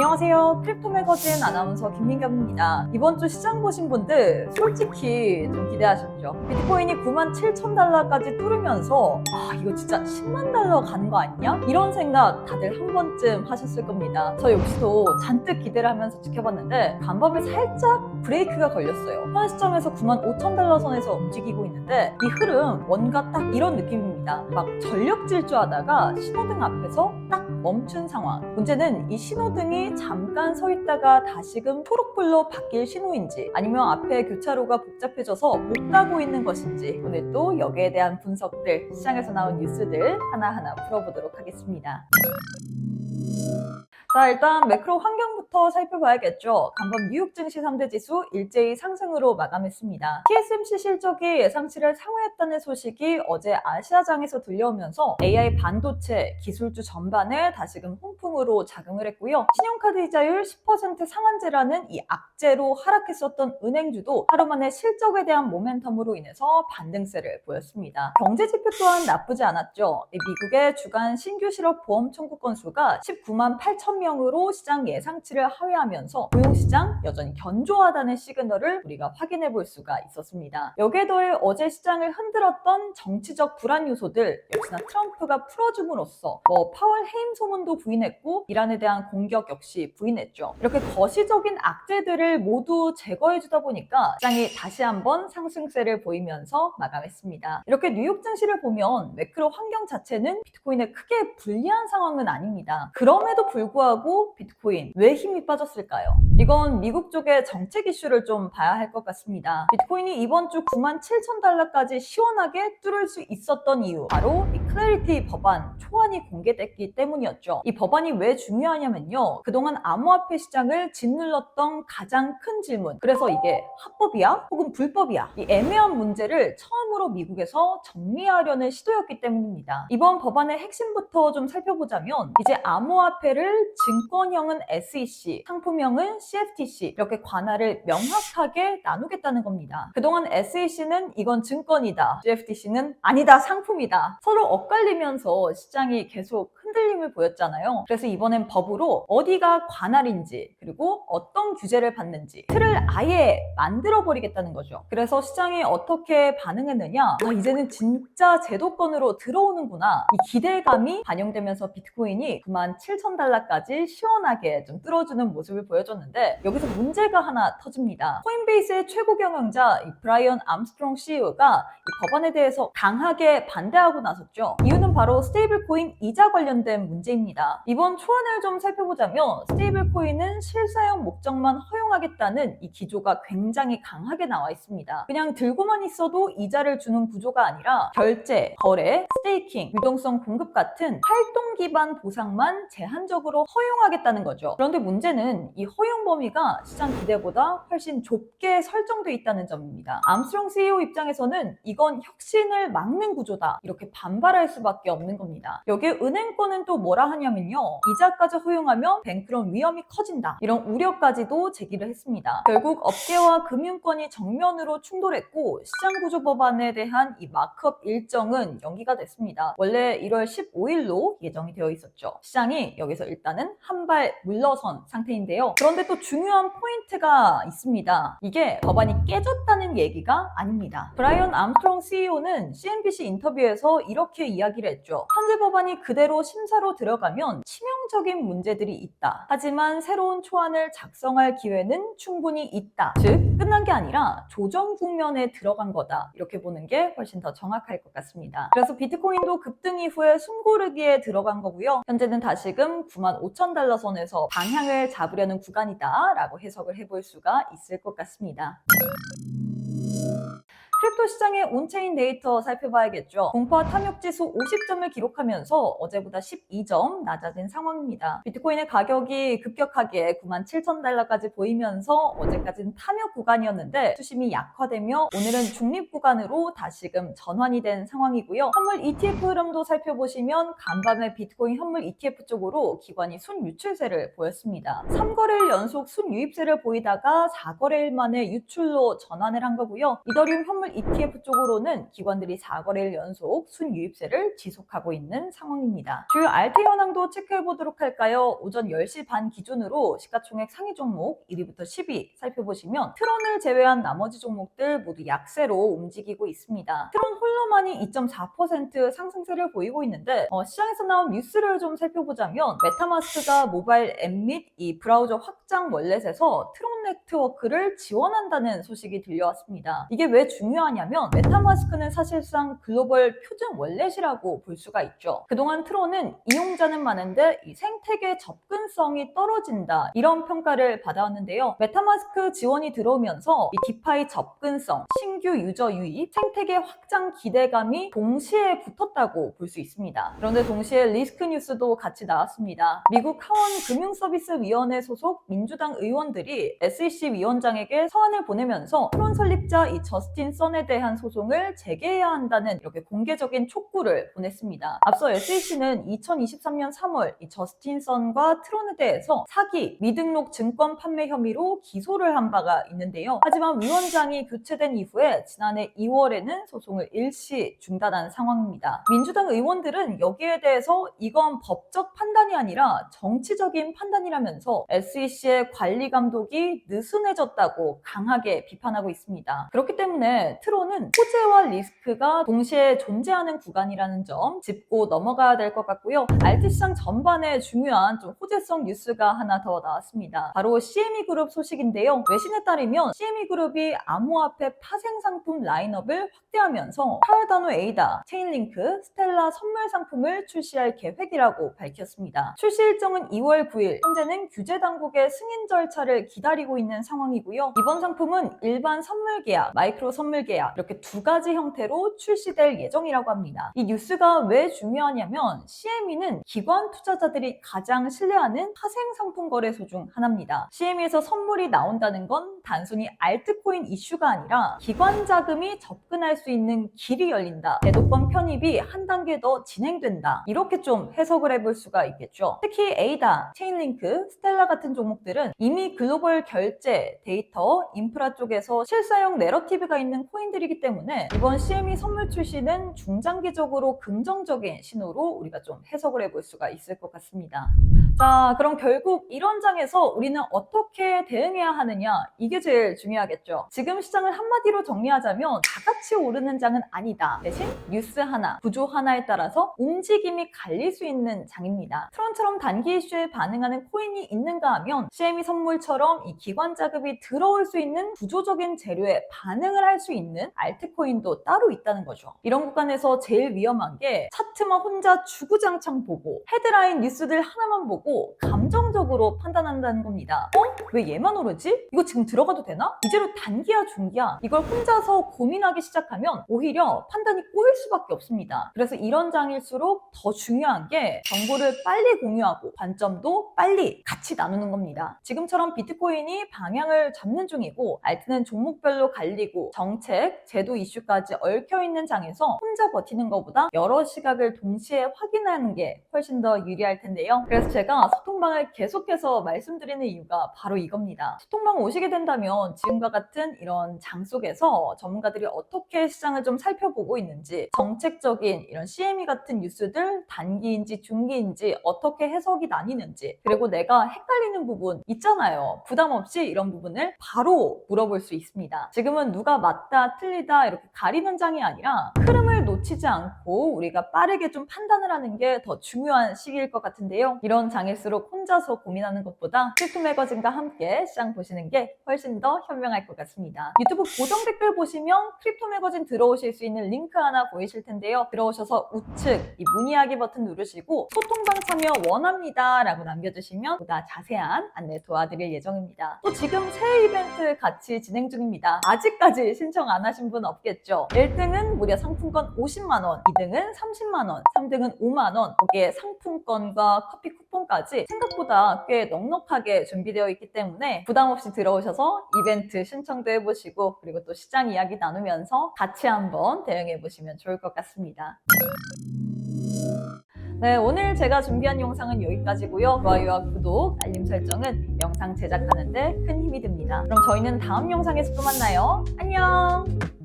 안녕하세요. 크립토 매거진 아나운서 김민경입니다. 이번 주 시장 보신 분들 솔직히 좀 기대하셨죠? 비트코인이 97,000달러까지 뚫으면서 이거 진짜 10만 달러 가는 거 아니냐? 이런 생각 다들 한 번쯤 하셨을 겁니다. 저 역시도 잔뜩 기대를 하면서 지켜봤는데 간밤에 살짝 브레이크가 걸렸어요. 현 시점에서 95,000달러 선에서 움직이고 있는데 이 흐름 뭔가 딱 이런 느낌입니다. 막 전력 질주하다가 신호등 앞에서 딱 멈춘 상황. 문제는 이 신호등이 잠깐 서 있다가 다시금 초록불로 바뀔 신호인지 아니면 앞에 교차로가 복잡해져서 못 가고 있는 것인지 오늘 또 여기에 대한 분석들, 시장에서 나온 뉴스들 하나하나 풀어보도록 하겠습니다. 자, 일단 매크로 환경부터 살펴봐야겠죠. 간밤 뉴욕 증시 3대 지수 일제히 상승으로 마감했습니다. TSMC 실적이 예상치를 상회했다는 소식이 어제 아시아장에서 들려오면서 AI 반도체 기술주 전반을 다시금 홍풍으로 작용을 했고요. 신용카드 이자율 10% 상한제라는 이 악재로 하락했었던 은행주도 하루 만에 실적에 대한 모멘텀으로 인해서 반등세를 보였습니다. 경제지표 또한 나쁘지 않았죠. 미국의 주간 신규 실업 보험 청구 건수가 19만 8천 명으로 시장 예상치를 하회하면서 고용시장 여전히 견조하다는 시그널을 우리가 확인해 볼 수가 있었습니다. 여기에 더해 어제 시장을 흔들었던 정치적 불안 요소들 역시나 트럼프가 풀어줌으로써 파월 해임 소문도 부인했고 이란에 대한 공격 역시 부인했죠. 이렇게 거시적인 악재들을 모두 제거해 주다 보니까 시장이 다시 한번 상승세를 보이면서 마감했습니다. 이렇게 뉴욕 증시를 보면 매크로 환경 자체는 비트코인에 크게 불리한 상황은 아닙니다. 그럼에도 불구하고 비트코인 왜 힘이 빠졌을까요? 이건 미국 쪽의 정책 이슈를 좀 봐야 할 것 같습니다. 비트코인이 이번 주 97,000달러까지 시원하게 뚫을 수 있었던 이유 바로 이 클래리티 법안 초안이 공개됐기 때문이었죠. 이 법안이 왜 중요하냐면요. 그동안 암호화폐 시장을 짓눌렀던 가장 큰 질문, 그래서 이게 합법이야? 혹은 불법이야? 이 애매한 문제를 처음으로 미국에서 정리하려는 시도였기 때문입니다. 이번 법안의 핵심부터 좀 살펴보자면 이제 암호화폐를 증권형은 SEC, 상품형은 CFTC 이렇게 관할을 명확하게 나누겠다는 겁니다. 그동안 SEC는 이건 증권이다, CFTC는 아니다, 상품이다. 서로 엇갈리면서 시장이 계속 흔들림을 보였잖아요. 그래서 이번엔 법으로 어디가 관할인지 그리고 어떤 규제를 받는지 틀을 아예 만들어버리겠다는 거죠. 그래서 시장이 어떻게 반응했느냐, 이제는 진짜 제도권으로 들어오는구나, 이 기대감이 반영되면서 비트코인이 97,000달러까지 시원하게 좀 뚫어주는 모습을 보여줬는데 여기서 문제가 하나 터집니다. 코인베이스의 최고 경영자 브라이언 암스트롱 CEO가 이 법안에 대해서 강하게 반대하고 나섰죠. 이유는 바로 스테이블 코인 이자 관련된 문제입니다. 이번 초안을 좀 살펴보자면 스테이블 코인은 실사용 목적만 허용하겠다는 이 기조가 굉장히 강하게 나와 있습니다. 그냥 들고만 있어도 이자를 주는 구조가 아니라 결제, 거래, 스테이킹, 유동성 공급 같은 활동 기반 보상만 제한적으로 허용하겠다는 거죠. 그런데 문제는 이 허용 범위가 시장 기대보다 훨씬 좁게 설정돼 있다는 점입니다. 암스트롱 CEO 입장에서는 이건 혁신을 막는 구조다, 이렇게 반발할 수밖에 없는 겁니다. 여기에 은행권은 또 뭐라 하냐면요, 이자까지 허용하면 뱅크런 위험이 커진다, 이런 우려까지도 제기를 했습니다. 결국 업계와 금융권이 정면으로 충돌했고 시장 구조 법안에 대한 이 마크업 일정은 연기가 됐습니다. 원래 1월 15일로 예정이 되어 있었죠. 시장이 여기서 일단은 한 발 물러선 상태인데요. 그런데 또 중요한 포인트가 있습니다. 이게 법안이 깨졌다는 얘기가 아닙니다. 브라이언 암스트롱 CEO는 CNBC 인터뷰에서 이렇게 이야기를 했죠. 현재 법안이 그대로 심사로 들어가면 치명적인 문제들이 있다. 하지만 새로운 초안을 작성할 기회는 충분히 있다. 즉 끝난 게 아니라 조정 국면에 들어간 거다, 이렇게 보는 게 훨씬 더 정확할 것 같습니다. 그래서 비트코인도 급등 이후에 숨고르기에 들어간 거고요. 현재는 다시금 95,000달러 선에서 방향을 잡으려는 구간이다 라고 해석을 해볼 수가 있을 것 같습니다. 크립토 시장의 온체인 데이터 살펴봐야겠죠. 공포와 탐욕 지수 50점을 기록하면서 어제보다 12점 낮아진 상황입니다. 비트코인의 가격이 급격하게 97,000달러까지 보이면서 어제까지는 탐욕 구간이었는데 수심이 약화되며 오늘은 중립 구간으로 다시금 전환이 된 상황이고요. 현물 ETF 흐름도 살펴보시면 간밤에 비트코인 현물 ETF 쪽으로 기관이 순유출세를 보였습니다. 3거래일 연속 순유입세를 보이다가 4거래일 만에 유출로 전환을 한 거고요. 이더리움 현물 선물 ETF 쪽으로는 기관들이 4거래일 연속 순유입세를 지속하고 있는 상황입니다. 주요 알트 현황도 체크해보도록 할까요? 오전 10시 반 기준으로 시가총액 상위 종목 1위부터 10위 살펴보시면 트론을 제외한 나머지 종목들 모두 약세로 움직이고 있습니다. 트론 홀로만이 2.4% 상승세를 보이고 있는데 시장에서 나온 뉴스를 좀 살펴보자면 메타마스크가 모바일 앱 및 이 브라우저 확장 월렛에서 트론 네트워크를 지원한다는 소식이 들려왔습니다. 이게 왜 중요하냐면 메타마스크는 사실상 글로벌 표준 월렛이라고 볼 수가 있죠. 그동안 트론은 이용자는 많은데 이 생태계 접근성이 떨어진다 이런 평가를 받아왔는데요. 메타마스크 지원이 들어오면서 이 디파이 접근성, 신규 유저 유입, 생태계 확장 기대감이 동시에 붙었다고 볼 수 있습니다. 그런데 동시에 리스크 뉴스도 같이 나왔습니다. 미국 하원 금융서비스위원회 소속 민주당 의원들이 SEC 위원장에게 서한을 보내면서 트론 설립자 이 저스틴 선에 대한 소송을 재개해야 한다는 이렇게 공개적인 촉구를 보냈습니다. 앞서 SEC는 2023년 3월 이 저스틴 선과 트론에 대해서 사기, 미등록 증권 판매 혐의로 기소를 한 바가 있는데요. 하지만 위원장이 교체된 이후에 지난해 2월에는 소송을 일시 중단한 상황입니다. 민주당 의원들은 여기에 대해서 이건 법적 판단이 아니라 정치적인 판단이라면서 SEC의 관리 감독이 느슨해졌다고 강하게 비판하고 있습니다. 그렇기 때문에 트론은 호재와 리스크가 동시에 존재하는 구간이라는 점 짚고 넘어가야 될 것 같고요. 알트 시장 전반에 중요한 좀 호재성 뉴스가 하나 더 나왔습니다. 바로 CME 그룹 소식인데요. 외신에 따르면 CME 그룹이 암호화폐 파생 상품 라인업을 확대하면서 카르다노 에이다, 체인링크, 스텔라 선물 상품을 출시할 계획이라고 밝혔습니다. 출시 일정은 2월 9일, 현재는 규제 당국의 승인 절차를 기다리고 있는 상황이고요. 이번 상품은 일반 선물 계약, 마이크로 선물 계약 이렇게 두 가지 형태로 출시될 예정이라고 합니다. 이 뉴스가 왜 중요하냐면 CME는 기관 투자자들이 가장 신뢰하는 파생 상품 거래소 중 하나입니다. CME에서 선물이 나온다는 건 단순히 알트코인 이슈가 아니라 기관 자금이 접근할 수 있는 길이 열린다. 제도권 편입이 한 단계 더 진행된다. 이렇게 좀 해석을 해볼 수가 있겠죠. 특히 에이다, 체인링크, 스텔라 같은 종목들은 이미 글로벌 결제, 데이터, 인프라 쪽에서 실사용 내러티브가 있는 코인들이기 때문에 이번 CME 선물 출시는 중장기적으로 긍정적인 신호로 우리가 좀 해석을 해볼 수가 있을 것 같습니다. 자, 그럼 결국 이런 장에서 우리는 어떻게 대응해야 하느냐 이게 제일 중요하겠죠. 지금 시장을 한마디로 정리하자면 다 같이 오르는 장은 아니다. 대신 뉴스 하나, 구조 하나에 따라서 움직임이 갈릴 수 있는 장입니다. 트론처럼 단기 이슈에 반응하는 코인이 있는가 하면 CME 선물처럼 이 기관 자금이 들어올 수 있는 구조적인 재료에 반응을 할 수 있는 알트코인도 따로 있다는 거죠. 이런 구간에서 제일 위험한 게 차트만 혼자 주구장창 보고 헤드라인 뉴스들 하나만 보고 감정적으로 판단한다는 겁니다. 왜 얘만 오르지? 이거 지금 들어가도 되나? 이제로 단기야 중기야? 이걸 혼자서 고민하기 시작하면 오히려 판단이 꼬일 수밖에 없습니다. 그래서 이런 장일수록 더 중요한 게 정보를 빨리 공유하고 관점도 빨리 같이 나누는 겁니다. 지금처럼 비트코인이 방향을 잡는 중이고 알트는 종목별로 갈리고 정책, 제도 이슈까지 얽혀있는 장에서 혼자 버티는 것보다 여러 시각을 동시에 확인하는 게 훨씬 더 유리할 텐데요. 그래서 제가 소통방을 계속해서 말씀드리는 이유가 바로 이겁니다. 소통방 오시게 된다면 지금과 같은 이런 장 속에서 전문가들이 어떻게 시장을 좀 살펴보고 있는지 정책적인 이런 CME 같은 뉴스들 단기인지 중기인지 어떻게 해석이 나뉘는지 그리고 내가 헷갈리는 부분 있잖아요. 부담 없이 이런 부분을 바로 물어볼 수 있습니다. 지금은 누가 맞다 틀리다 이렇게 가리는 장이 아니라 흐름을 놓치지 않고 우리가 빠르게 좀 판단을 하는 게 더 중요한 시기일 것 같은데요. 이런 장일수록 혼자서 고민하는 것보다 크립토 매거진과 함께 시장 보시는 게 훨씬 더 현명할 것 같습니다. 유튜브 고정 댓글 보시면 크립토 매거진 들어오실 수 있는 링크 하나 보이실 텐데요. 들어오셔서 우측 이 문의하기 버튼 누르시고 소통방 참여 원합니다 라고 남겨주시면 보다 자세한 안내 도와드릴 예정입니다. 또 지금 새해 이벤트 같이 진행 중입니다. 아직까지 신청 안 하신 분 없겠죠? 1등은 무려 상품권 50만원, 2등은 30만원, 3등은 5만원 거기에 상품권과 커피 쿠폰까지 생각보다 꽤 넉넉하게 준비되어 있기 때문에 부담 없이 들어오셔서 이벤트 신청도 해보시고 그리고 또 시장 이야기 나누면서 같이 한번 대응해 보시면 좋을 것 같습니다. 네, 오늘 제가 준비한 영상은 여기까지고요. 좋아요와 구독, 알림 설정은 영상 제작하는 데 큰 힘이 됩니다. 그럼 저희는 다음 영상에서 또 만나요. 안녕!